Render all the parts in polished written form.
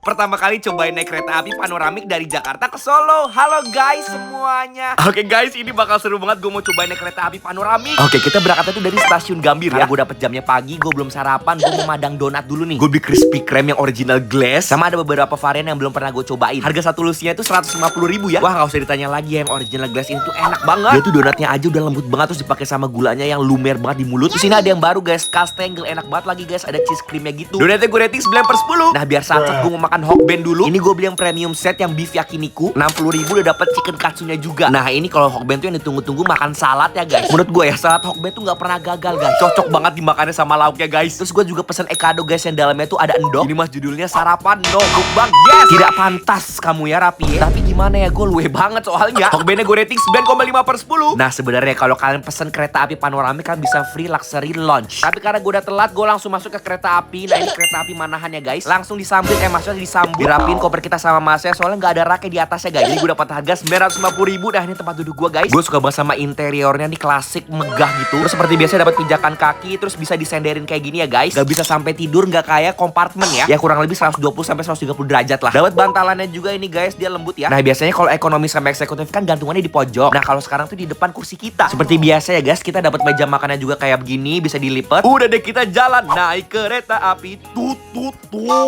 pertama kali cobain naik kereta api panoramik dari Jakarta ke Solo. Halo guys semuanya. Oke guys, ini bakal seru banget. Gue mau cobain naik kereta api panoramik. Oke, kita berangkatnya tuh dari stasiun Gambir ya. Gue dapet jamnya pagi, gue belum sarapan. Gue mau madang donat dulu nih. Gue beli crispy krem yang original glaze. Sama ada beberapa varian yang belum pernah gue cobain. Harga satu lusinya itu 150.000 ya. Wah, gak usah ditanya lagi, yang original glaze ini tuh enak banget. Dia tuh donatnya aja udah lembut banget, terus dipakai sama gulanya yang lumer banget di mulut. Terus ini ada yang baru guys, Castangle, enak banget lagi guys. Ada cheese creamnya gitu. Donatnya gue rating 9/10. Nah, biar sangkep gue mau makan Hokben dulu. Ini gue beli yang premium set yang beef yakiniku. 60.000 udah dapet chicken katsunya juga. Nah, ini kalau Hokben tuh yang ditunggu-tunggu makan salad ya guys. Menurut gue ya, salad Hokben tuh gak pernah gagal guys. Cocok banget dimakannya sama lauknya guys. Terus gue juga pesen ekado guys, yang dalamnya tuh ada endok. Ini mas judulnya sarapan no mukbang. Yes! Tidak pantas kamu ya Rapi ya. Tapi gimana ya, gue luwe banget soalnya. Hokbennya gue rating 9,5/10. Nah, sebenarnya kalau kalian pesen kereta api panoramik kan bisa free luxury lounge. Tapi karena gue udah telat, gue langsung masuk ke kereta api. Nah, ini kereta api Manahan ya guys. Langsung disambut, maksudnya disambut, dirapin koper kita sama masnya, soalnya nggak ada raknya di atasnya guys. Jadi gue dapat harga 950.000. Nah, ini tempat duduk gue guys. Gue suka banget sama interiornya nih, klasik megah gitu. Terus seperti biasa dapat pijakan kaki, terus bisa disenderin kayak gini ya guys. Gak bisa sampai tidur, nggak kayak kompartemen ya. Ya kurang lebih 120 sampai 130 derajat lah. Dapat bantalannya juga ini guys, dia lembut ya. Nah, biasanya kalau ekonomi sama eksekutif kan gantungannya di pojok. Nah, kalau sekarang tuh di depan kursi kita. Seperti biasa ya guys, kita dapat meja makannya juga kayak begini, bisa dilipat. Udah deh, kita jalan naik kereta api.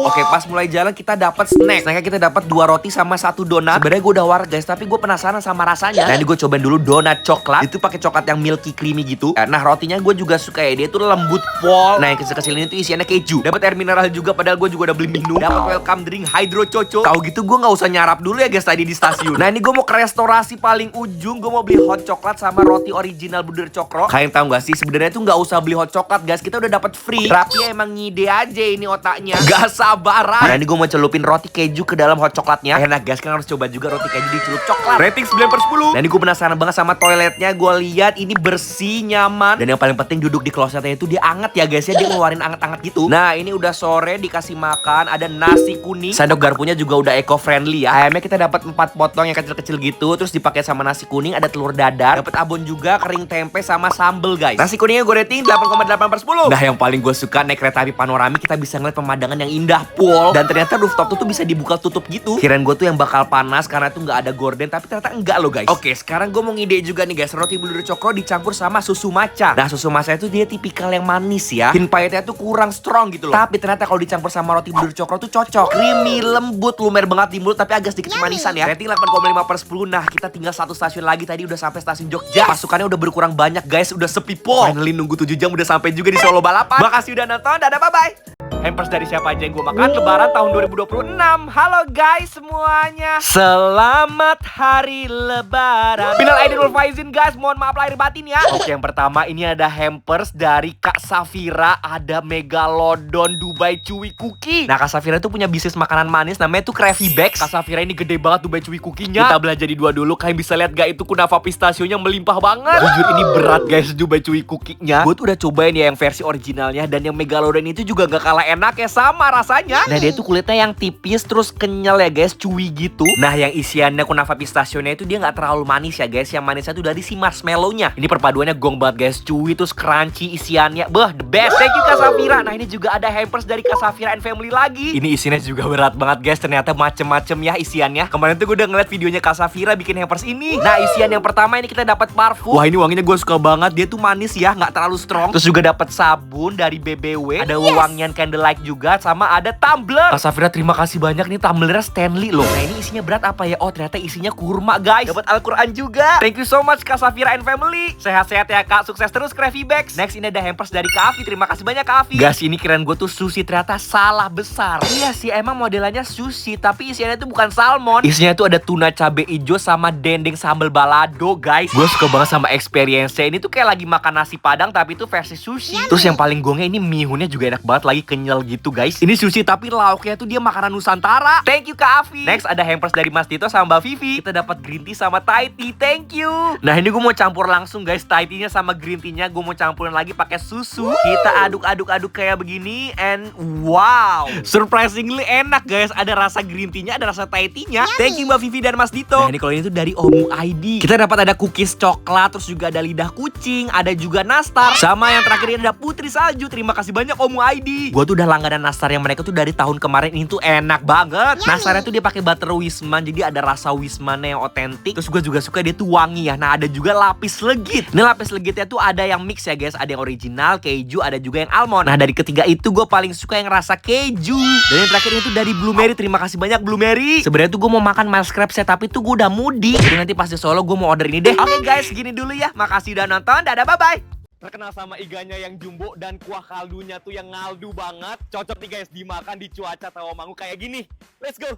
Oke, pas mulai jalan kita dapat snack. Snacknya kita dapat 2 roti sama 1 donat. Sebenarnya gue udah war guys, tapi gue penasaran sama rasanya. Nah, ini gue cobain dulu donat coklat. Itu pakai coklat yang milky creamy gitu. Nah, rotinya gue juga suka ya, dia tuh lembut pol. Nah, yang kecil-kecil ini tuh isiannya keju. Dapat air mineral juga, padahal gue juga udah beli minum. Dapat welcome drink Hydro Coco. Tahu gitu gue nggak usah nyarap dulu ya guys tadi di stasiun. Nah, ini gue mau ke restorasi paling ujung. Gue mau beli hot coklat sama roti original Buder Cokro. Kalian tahu nggak sih, sebenarnya tuh nggak usah beli hot coklat guys, kita udah dapat free. Rapi emang ngide aja ini otaknya. Gak sabaran. Nah, ini gue mau celupin roti keju ke dalam hot coklatnya. Enak guys, kan harus coba juga roti keju dicelup coklat. Rating 9/10. Nah, ini gue penasaran banget sama toiletnya. Gue lihat ini bersih, nyaman, dan yang paling penting duduk di klosetnya itu dia anget ya guys ya. Dia ngeluarin anget-anget gitu. Nah, ini udah sore, dikasih makan, ada nasi kuning. Sendok garpunya juga udah eco friendly ya. Ayamnya kita dapat 4 potong yang kecil-kecil gitu, terus dipakai sama nasi kuning, ada telur dadar, dapat abon juga, kering tempe sama sambel guys. Nasi kuningnya gue rating 8,8/10. Nah, yang paling gue suka naik kereta api panoramik, kita bisa ngeliat pemandangan yang indah pol. Dan ternyata rooftop tuh bisa dibuka tutup gitu. Kirain gue tuh yang bakal panas karena tuh nggak ada gorden, tapi ternyata enggak loh guys. Oke, sekarang gue mau ngide juga nih guys, roti Buder Cokro dicampur sama susu matcha. Nah, susu matcha itu dia tipikal yang manis ya. Hint pahitnya tuh kurang strong gitu loh. Tapi ternyata kalau dicampur sama roti Buder Cokro tuh cocok. Creamy, lembut, lumer banget di mulut, tapi agak sedikit kemanisan ya. Rating 8,5/10. Nah, kita tinggal 1 stasiun lagi, tadi udah sampai stasiun Jogja. Pasukannya udah berkurang banyak guys, udah sepi pol. Finally nunggu 7 jam udah sampai juga di Solo Balapan. Makasih udah nonton, dadah bye-bye. Hampers dari siapa aja yang gue makan lebaran tahun 2026. Halo guys semuanya, selamat hari lebaran. Minal aidin wal faizin guys, mohon maaf lahir batin ya. Oke, yang pertama ini ada hampers dari Kak Safira. Ada Megalodon Dubai Chewy Cookie. Nah, Kak Safira itu punya bisnis makanan manis namanya tuh Krabby Bags. Kak Safira ini gede banget Dubai Chewy Cookie-nya. Kita belanja di 2 dulu. Kalian bisa lihat gak, itu kunafa pistachio-nya melimpah banget. Jujur ini berat guys Dubai Chewy Cookie-nya. Gue tuh udah cobain ya yang versi originalnya, dan yang Megalodon itu juga gak kalah enak ya, sama rasanya. Nah, dia tuh kulitnya yang tipis terus kenyal ya guys, chewy gitu. Nah, yang isiannya kunafa pistachio-nya itu dia nggak terlalu manis ya guys. Yang manisnya tuh dari si marshmallow-nya. Ini perpaduannya gong banget guys, chewy terus crunchy isiannya. Beh, the best. Thank you Kak Safira. Nah, ini juga ada hampers dari Kak Safira and Family lagi. Ini isinya juga berat banget guys. Ternyata macem-macem ya isiannya. Kemarin tuh gue udah ngeliat videonya Kak Safira bikin hampers ini. Nah, isian yang pertama ini kita dapat parfum. Wah, ini wanginya gue suka banget. Dia tuh manis ya, nggak terlalu strong. Terus juga dapat sabun dari BBW. Ada wangian candlelight juga, sama ada tumbler. Kak Safira terima kasih banyak nih, tumblernya Stanley loh. Nah, ini isinya berat apa ya? Oh, ternyata isinya kurma guys. Dapat Al-Quran juga. Thank you so much Kak Safira and Family. Sehat-sehat ya Kak, sukses terus Krabby Bags. Next ini ada hampers dari Kak Afi. Terima kasih banyak Kak Afi. Guys, ini keren gue tuh sushi, ternyata salah besar. Iya sih, emang modelannya sushi, tapi isiannya tuh bukan salmon. Isinya tuh ada tuna cabe hijau sama dendeng sambal balado guys. Gue suka banget sama experience-nya. Ini tuh kayak lagi makan nasi padang tapi itu versi sushi. Terus yang paling gongnya ini mihunnya juga enak banget, lagi kenyal gitu guys. Ini sushi tapi lauknya tuh dia makanan Nusantara. Thank you Kak Afi. Next ada hampers dari Mas Tito sama Mbak Vivi. Kita dapat green tea sama Thai tea. Thank you. Nah, ini gue mau campur langsung guys, Thai tea-nya sama green tea-nya. Gue mau campurin lagi pakai susu. Kita aduk-aduk kayak begini, and wow, surprisingly enak guys. Ada rasa green tea-nya, ada rasa Thai tea-nya. Thank you you Mbak Vivi dan Mas Dito. Nah ini kalau ini tuh dari Omu ID. Kita dapat ada cookies coklat, terus juga ada lidah kucing, ada juga nastar. Sama yang terakhir ini ada putri salju. Terima kasih banyak Omu ID. Gua tuh udah langganan nastar yang mereka tuh dari tahun kemarin. Ini tuh enak banget. Nastarnya tuh dia pakai butter wisman, jadi ada rasa wismannya yang otentik. Terus gue juga suka dia tuh wangi ya. Nah ada juga lapis legit. Ini lapis legitnya tuh ada yang mix ya guys. Ada yang original keju, ada juga yang almond. Nah dari ketiga itu gue paling suka yang rasa keju. Dan yang terakhir itu dari Blueberry. Terima kasih banyak Blueberry. Sebenarnya tuh gue mau makan miles crabs ya, tapi tuh gue udah mudik. Jadi nanti pas di Solo gue mau order ini deh. Oke guys, segini dulu ya. Makasih udah nonton. Dadah, bye bye. Terkenal sama iganya yang jumbo dan kuah kaldunya tuh yang ngaldu banget. Cocok nih guys dimakan di cuaca Tawangmangu kayak gini. Let's go.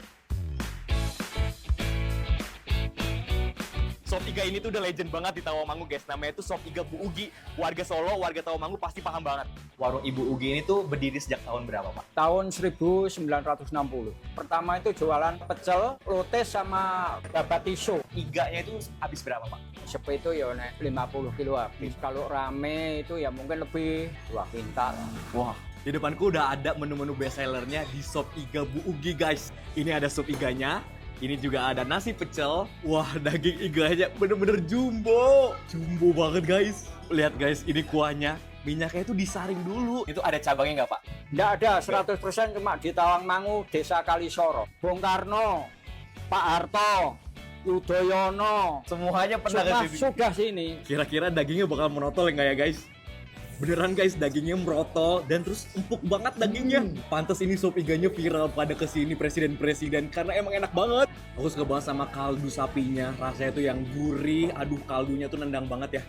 Sop iga ini tuh udah legend banget di Tawangmangu guys. Namanya tuh sop iga Bu Ugi. Warga Solo, warga Tawangmangu pasti paham banget. Warung Ibu Ugi ini tuh berdiri sejak tahun berapa Pak? Tahun 1960. Pertama itu jualan pecel, lotes sama babat tisu. Iganya itu habis berapa Pak? Sop itu ya naik 50 kilo habis. Kalau rame itu ya mungkin lebih 2 kintal. Wah, di depanku udah ada menu-menu best sellernya di sop iga Bu Ugi guys. Ini ada sop iganya. Ini juga ada nasi pecel. Wah, daging iganya bener-bener jumbo. Jumbo banget guys. Lihat guys, ini kuahnya. Minyaknya itu disaring dulu. Itu ada cabangnya nggak Pak? Nggak ada, 100% cuma di Tawangmangu, Desa Kalisoro. Bung Karno, Pak Harto, Yudhoyono. Semuanya pernah ke sini. Sudah sini. Kira-kira dagingnya bakal menotol nggak ya guys? Beneran guys, dagingnya merotol dan terus empuk banget dagingnya. Pantes ini sop iganya viral pada kesini presiden-presiden karena emang enak banget. Aku suka banget sama kaldu sapinya, rasanya tuh yang gurih. Aduh, kaldunya tuh nendang banget ya.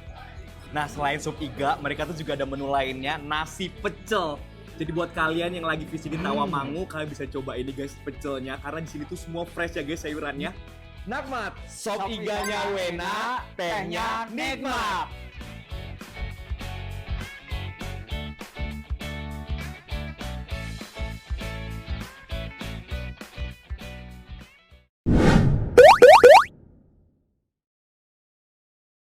Nah selain sop iga, mereka tuh juga ada menu lainnya, nasi pecel. Jadi buat kalian yang lagi visitin Tawangmangu, kalian bisa coba ini guys pecelnya karena di sini tuh semua fresh ya guys sayurannya. Nakmat, sop iganya wena, tehnya nikmat.